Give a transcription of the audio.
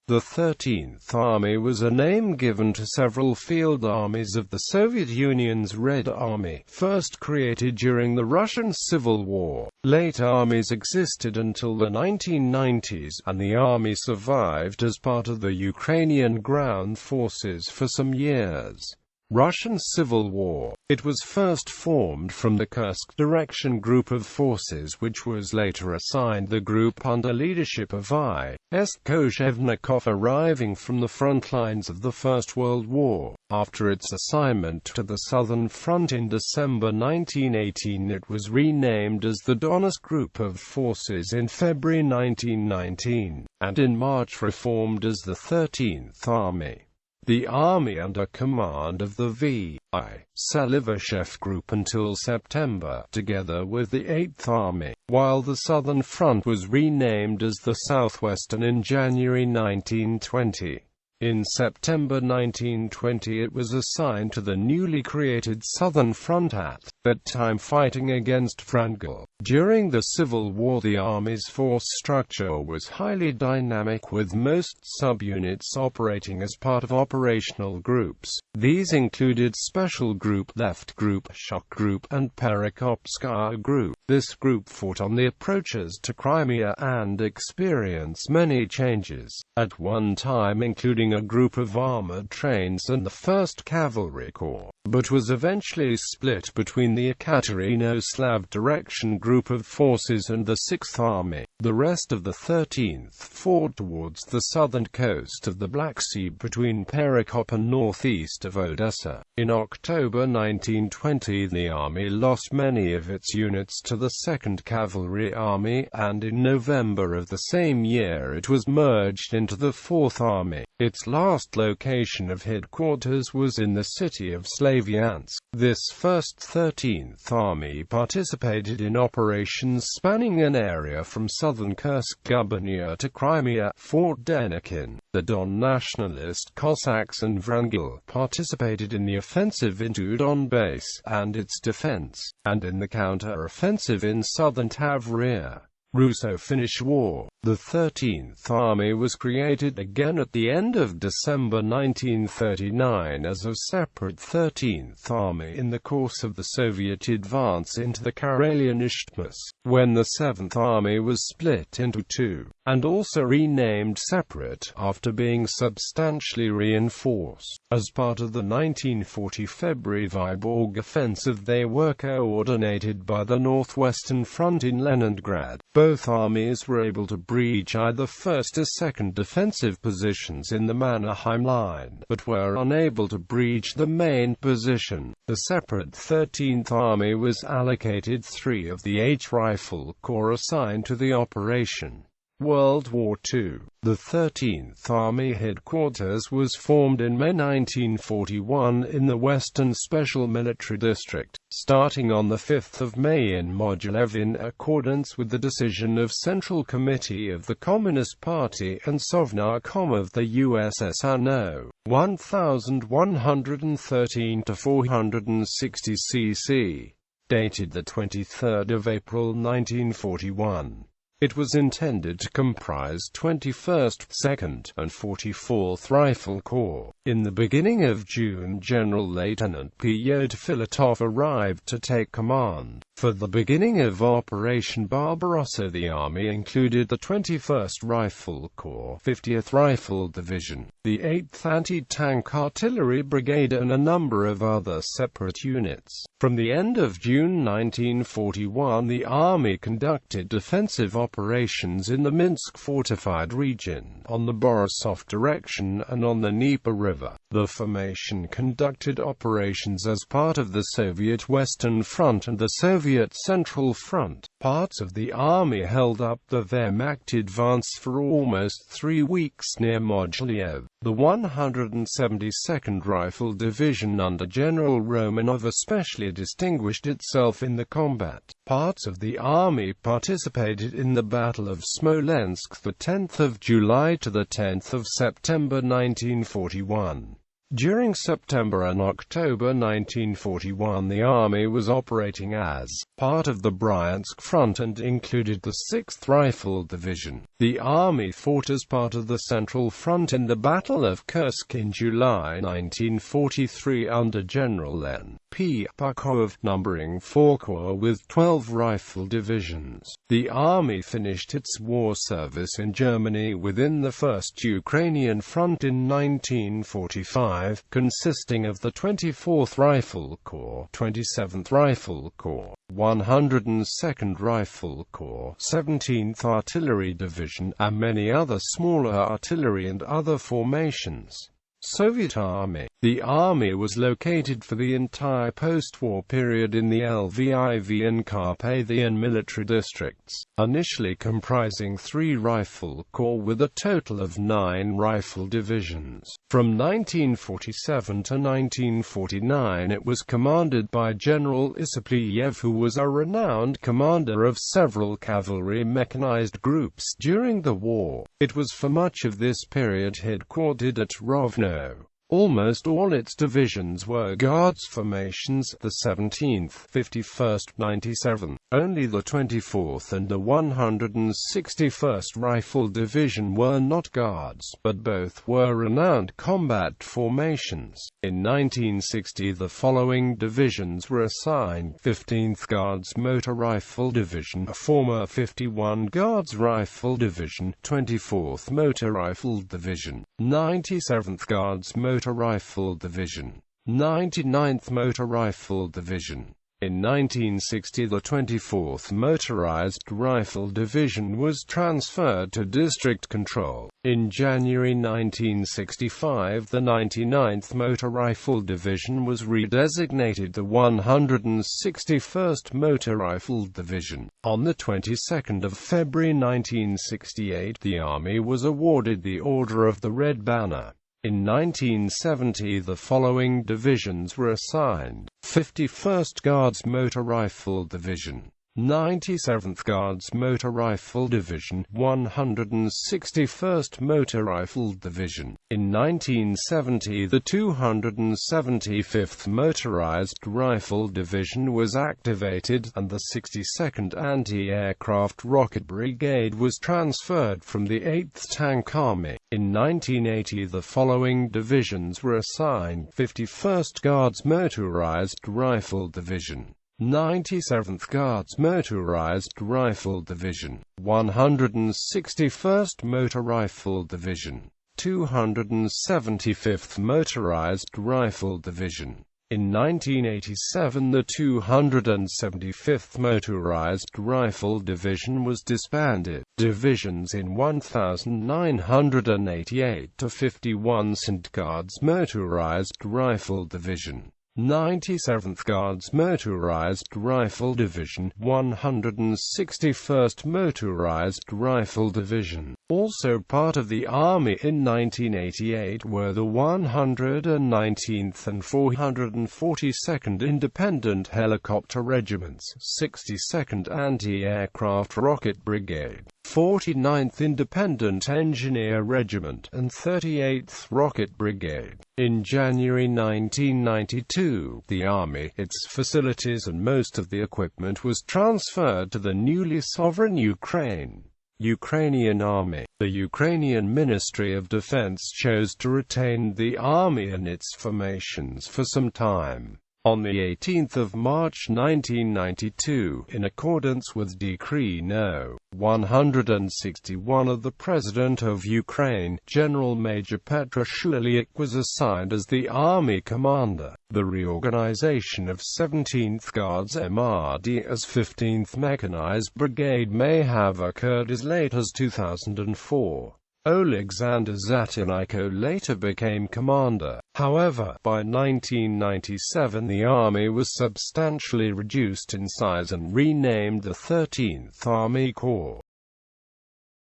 The 13th Army was a name given to several field armies of the Soviet Union's Red Army, first created during the Russian Civil War. Later armies existed until the 1990s, and the army survived as part of the Ukrainian Ground Forces for some years. Russian Civil War. It was first formed from the Kursk direction group of forces, which was later assigned the group under leadership of I.S. Koshevnikov, arriving from the front lines of the First World War. After its assignment to the Southern Front in December 1918, it was renamed as the Donetsk Group of Forces in February 1919, and in March reformed as the 13th Army. The army under command of the V.I. Salivashev Group until September, together with the 8th Army, while the Southern Front was renamed as the Southwestern in January 1920. In September 1920 it was assigned to the newly created Southern Front, at that time fighting against Wrangel. During the Civil War, the Army's force structure was highly dynamic, with most subunits operating as part of operational groups. These included Special Group, Left Group, Shock Group, and Perekopskaya Group. This group fought on the approaches to Crimea and experienced many changes, at one time including a group of armored trains and the 1st Cavalry Corps, but was eventually split between the Ekaterinoslav direction group of forces and the 6th Army. The rest of the 13th fought towards the southern coast of the Black Sea between Perekop and northeast of Odessa. In October 1920, the army lost many of its units to the 2nd Cavalry Army, and in November of the same year it was merged into the 4th Army. Its last location of headquarters was in the city of Slavyansk. This first 13th Army participated in operations spanning an area from southern Kursk gubernia to Crimea, Fort Denikin. The Don nationalist Cossacks and Wrangel participated in the offensive into Donbass and its defense, and in the counter-offensive in southern Tavria. Russo-Finnish War. The 13th Army was created again at the end of December 1939 as a separate 13th Army in the course of the Soviet advance into the Karelian Isthmus, when the 7th Army was split into two, and also renamed separate after being substantially reinforced. As part of the 1940 February Vyborg offensive, they were coordinated by the Northwestern Front in Leningrad. Both armies were able to breach either first or second defensive positions in the Mannerheim Line, but were unable to breach the main position. The separate 13th Army was allocated 3 of the 8 Rifle Corps assigned to the operation. World War II. The 13th Army headquarters was formed in May 1941 in the Western Special Military District, starting on the 5th of May in Mogilev in accordance with the decision of Central Committee of the Communist Party and Sovnarkom of the USSR No. 1113-460 cc. Dated 23 April 1941. It was intended to comprise 21st, 2nd, and 44th Rifle Corps. In the beginning of June, General Lieutenant Pyotr Filatov arrived to take command. For the beginning of Operation Barbarossa, the army included the 21st Rifle Corps, 50th Rifle Division, the 8th Anti-Tank Artillery Brigade, and a number of other separate units. From the end of June 1941, the army conducted defensive operations in the Minsk fortified region, on the Borisov direction, and on the Dnieper River. The formation conducted operations as part of the Soviet Western Front and the Soviet Central Front. Parts of the army held up the Wehrmacht advance for almost 3 weeks near Mogilev. The 172nd Rifle Division under General Romanov especially distinguished itself in the combat. Parts of the army participated in the Battle of Smolensk, the 10th of July to the 10th of September 1941. During September and October 1941, the Army was operating as part of the Bryansk Front and included the 6th Rifle Division. The Army fought as part of the Central Front in the Battle of Kursk in July 1943 under General N.P. Pakov, numbering 4 corps with 12 rifle divisions. The Army finished its war service in Germany within the 1st Ukrainian Front in 1945. Consisting of the 24th Rifle Corps, 27th Rifle Corps, 102nd Rifle Corps, 17th Artillery Division, and many other smaller artillery and other formations. Soviet Army. The Army was located for the entire post-war period in the Lviv and Carpathian military districts, initially comprising 3 rifle corps with a total of 9 rifle divisions. From 1947 to 1949 it was commanded by General Isapliev, who was a renowned commander of several cavalry mechanized groups during the war. It was for much of this period headquartered at Rovno. Almost all its divisions were Guards formations, the 17th, 51st, 97. Only the 24th and the 161st Rifle Division were not Guards, but both were renowned combat formations. In 1960 the following divisions were assigned: 15th Guards Motor Rifle Division, a former 51 Guards Rifle Division, 24th Motor Rifle Division, 97th Guards Motor Rifle Division, 99th Motor Rifle Division. In 1960 the 24th Motorized Rifle Division was transferred to district control. In January 1965 the 99th Motor Rifle Division was redesignated the 161st Motor Rifle Division. On the 22nd of February 1968 the Army was awarded the Order of the Red Banner. In 1970 the following divisions were assigned: 51st Guards Motor Rifle Division, 97th Guards Motor Rifle Division, 161st Motor Rifle Division. In 1970 the 275th Motorized Rifle Division was activated, and the 62nd Anti-Aircraft Rocket Brigade was transferred from the 8th Tank Army. In 1980 the following divisions were assigned: 51st Guards Motorized Rifle Division, 97th Guards Motorized Rifle Division, 161st Motor Rifle Division, 275th Motorized Rifle Division. In 1987 the 275th Motorized Rifle Division was disbanded. Divisions in 1988 to 51 St. Guards Motorized Rifle Division, 97th Guards Motorized Rifle Division, 161st Motorized Rifle Division. Also part of the Army in 1988 were the 119th and 442nd Independent Helicopter Regiments, 62nd Anti-Aircraft Rocket Brigade, 49th Independent Engineer Regiment, and 38th Rocket Brigade. In January 1992, the Army, its facilities and most of the equipment was transferred to the newly sovereign Ukrainian Army. The Ukrainian Ministry of Defense chose to retain the Army and its formations for some time. On the 18th of March 1992, in accordance with Decree No. 161 of the President of Ukraine, General Major Petro Shulyk was assigned as the Army commander. The reorganization of 17th Guards MRD as 15th Mechanized Brigade may have occurred as late as 2004. Alexander Zatynyko later became commander. However, by 1997 the Army was substantially reduced in size and renamed the 13th Army Corps.